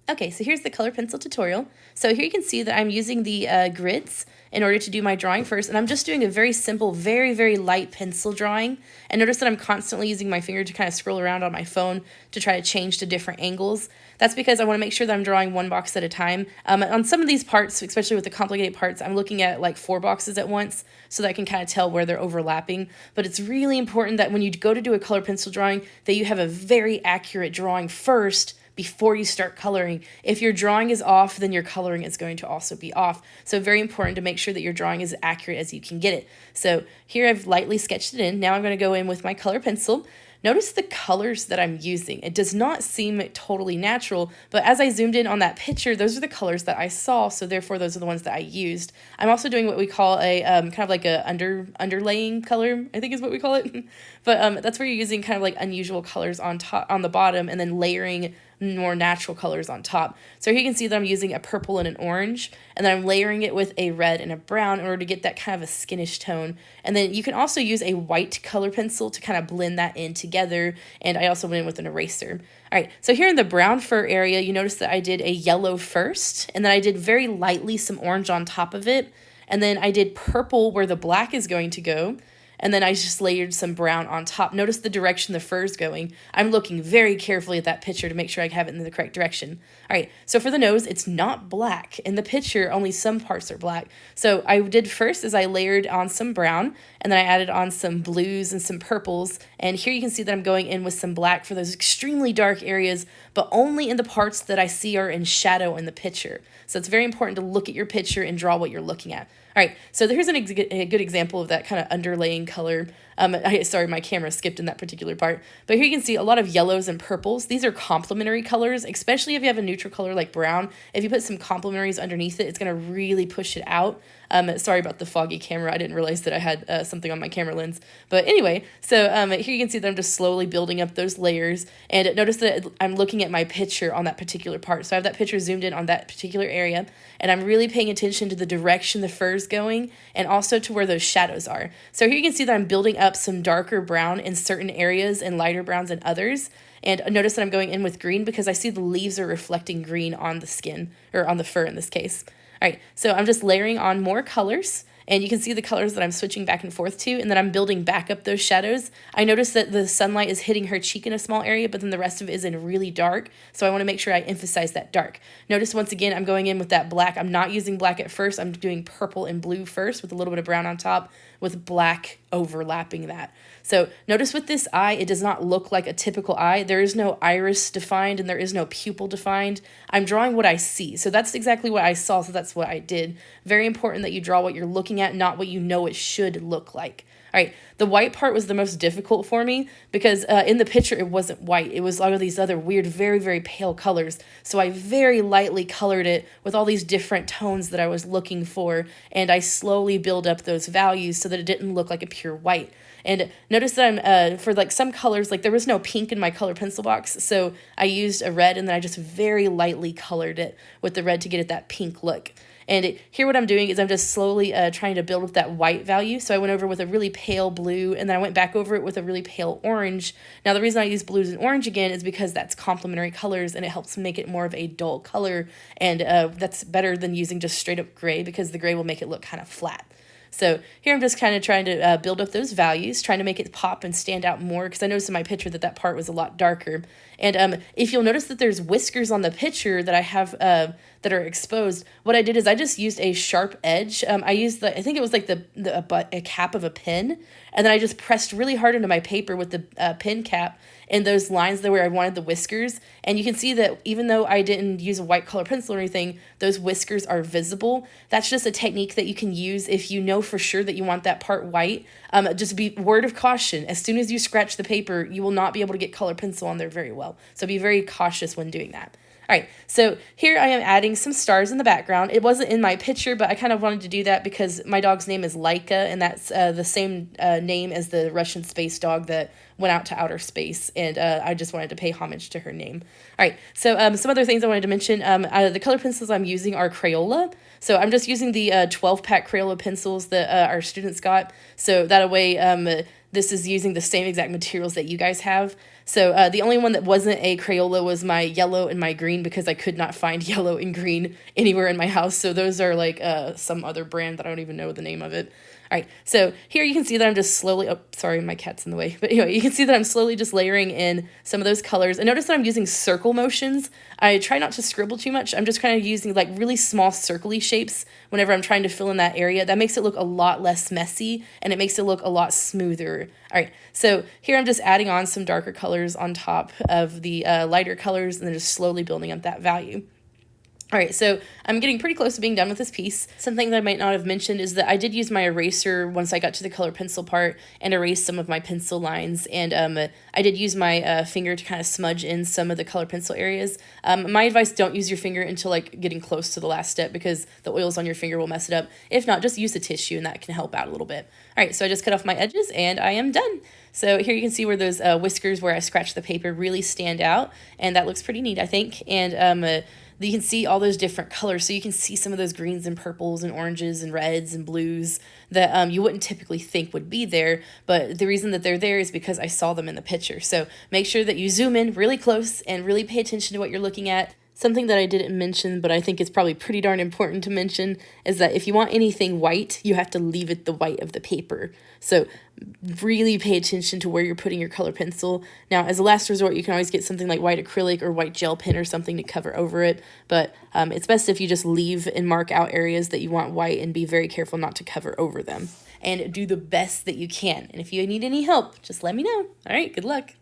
Okay, so here's the color pencil tutorial. So here you can see that I'm using the grids in order to do my drawing first, and I'm just doing a very simple, very, very light pencil drawing. And notice that I'm constantly using my finger to kind of scroll around on my phone to try to change to different angles. That's because I want to make sure that I'm drawing one box at a time. On some of these parts, especially with the complicated parts, I'm looking at like 4 boxes at once so that I can kind of tell where they're overlapping. But it's really important that when you go to do a color pencil drawing, that you have a very accurate drawing first before you start coloring. If your drawing is off, then your coloring is going to also be off. So very important to make sure that your drawing is as accurate as you can get it. So here I've lightly sketched it in. Now I'm going to go in with my color pencil. Notice the colors that I'm using. It does not seem totally natural, but as I zoomed in on that picture, those are the colors that I saw, so therefore those are the ones that I used. I'm also doing what we call a kind of like a underlaying color, I think is what we call it. But that's where you're using kind of like unusual colors on top, on the bottom, and then layering more natural colors on top. So here you can see that I'm using a purple and an orange, and then I'm layering it with a red and a brown in order to get that kind of a skinish tone. And then you can also use a white color pencil to kind of blend that in together, and I also went in with an eraser. All right, so here in the brown fur area, you notice that I did a yellow first, and then I did very lightly some orange on top of it, and then I did purple where the black is going to go, and then I just layered some brown on top. Notice the direction the fur is going. I'm looking very carefully at that picture to make sure I have it in the correct direction. All right, so for the nose, it's not black. In the picture, only some parts are black. So I did first is I layered on some brown, and then I added on some blues and some purples. And here you can see that I'm going in with some black for those extremely dark areas, but only in the parts that I see are in shadow in the picture. So it's very important to look at your picture and draw what you're looking at. All right, so here's a good example of that kind of underlaying color. Sorry, my camera skipped in that particular part. But here you can see a lot of yellows and purples. These are complementary colors, especially if you have a neutral color like brown. If you put some complementaries underneath it, it's going to really push it out. Sorry about the foggy camera. I didn't realize that I had something on my camera lens. But anyway, so here you can see that I'm just slowly building up those layers. And notice that I'm looking at my picture on that particular part. So I have that picture zoomed in on that particular area. And I'm really paying attention to the direction the fur is going and also to where those shadows are. So here you can see that I'm building up some darker brown in certain areas and lighter browns in others. And notice that I'm going in with green because I see the leaves are reflecting green on the skin, or on the fur in this case. All right, so I'm just layering on more colors, and you can see the colors that I'm switching back and forth to, and then I'm building back up those shadows. I notice that the sunlight is hitting her cheek in a small area, but then the rest of it is in really dark, so I want to make sure I emphasize that dark. Notice once again, I'm going in with that black. I'm not using black at first. I'm doing purple and blue first with a little bit of brown on top, with black overlapping that. So notice with this eye, it does not look like a typical eye. There is no iris defined and there is no pupil defined. I'm drawing what I see. So that's exactly what I saw, so that's what I did. Very important that you draw what you're looking at, not what you know it should look like. All right, the white part was the most difficult for me because in the picture it wasn't white. It was all of these other weird, very, very pale colors. So I very lightly colored it with all these different tones that I was looking for, and I slowly build up those values so that it didn't look like a pure white. And notice that I'm, for like some colors, like there was no pink in my color pencil box, so I used a red and then I just very lightly colored it with the red to get it that pink look. And here what I'm doing is I'm just slowly trying to build up that white value. So I went over with a really pale blue, and then I went back over it with a really pale orange. Now the reason I use blues and orange again is because that's complementary colors, and it helps make it more of a dull color. And that's better than using just straight up gray, because the gray will make it look kind of flat. So here I'm just kind of trying to build up those values, trying to make it pop and stand out more, because I noticed in my picture that that part was a lot darker. And if you'll notice that there's whiskers on the picture that I have that are exposed, what I did is I just used a sharp edge. I used I think it was like a cap of a pen, and then I just pressed really hard into my paper with the pen cap in those lines there where I wanted the whiskers. And you can see that even though I didn't use a white color pencil or anything, those whiskers are visible. That's just a technique that you can use if you know for sure that you want that part white. Just be word of caution. As soon as you scratch the paper, you will not be able to get color pencil on there very well. So be very cautious when doing that. All right, so here I am adding some stars in the background. It wasn't in my picture, but I kind of wanted to do that because my dog's name is Laika, and that's the same name as the Russian space dog that went out to outer space, and I just wanted to pay homage to her name. All right, so some other things I wanted to mention. The color pencils I'm using are Crayola. So I'm just using the 12-pack Crayola pencils that our students got. So that way, this is using the same exact materials that you guys have. So the only one that wasn't a Crayola was my yellow and my green, because I could not find yellow and green anywhere in my house. So those are like some other brand that I don't even know the name of it. All right, so here you can see that I'm just slowly, oh, sorry, my cat's in the way. But anyway, you can see that I'm slowly just layering in some of those colors. And notice that I'm using circle motions. I try not to scribble too much. I'm just kind of using like really small circly shapes whenever I'm trying to fill in that area. That makes it look a lot less messy, and it makes it look a lot smoother. All right, so here I'm just adding on some darker colors on top of the lighter colors, and then just slowly building up that value. All right, so I'm getting pretty close to being done with this piece. Something that I might not have mentioned is that I did use my eraser once I got to the color pencil part and erase some of my pencil lines. And I did use my finger to kind of smudge in some of the color pencil areas. My advice, don't use your finger until like getting close to the last step, because the oils on your finger will mess it up. If not, just use a tissue, and that can help out a little bit. All right, so I just cut off my edges and I am done. So here you can see where those whiskers where I scratched the paper really stand out, and that looks pretty neat, I think. And you can see all those different colors, so you can see some of those greens and purples and oranges and reds and blues that you wouldn't typically think would be there, but the reason that they're there is because I saw them in the picture. So make sure that you zoom in really close and really pay attention to what you're looking at. Something that I didn't mention, but I think it's probably pretty darn important to mention, is that if you want anything white, you have to leave it the white of the paper. So really pay attention to where you're putting your color pencil. Now, as a last resort, you can always get something like white acrylic or white gel pen or something to cover over it, but it's best if you just leave and mark out areas that you want white and be very careful not to cover over them. And do the best that you can. And if you need any help, just let me know. All right, good luck.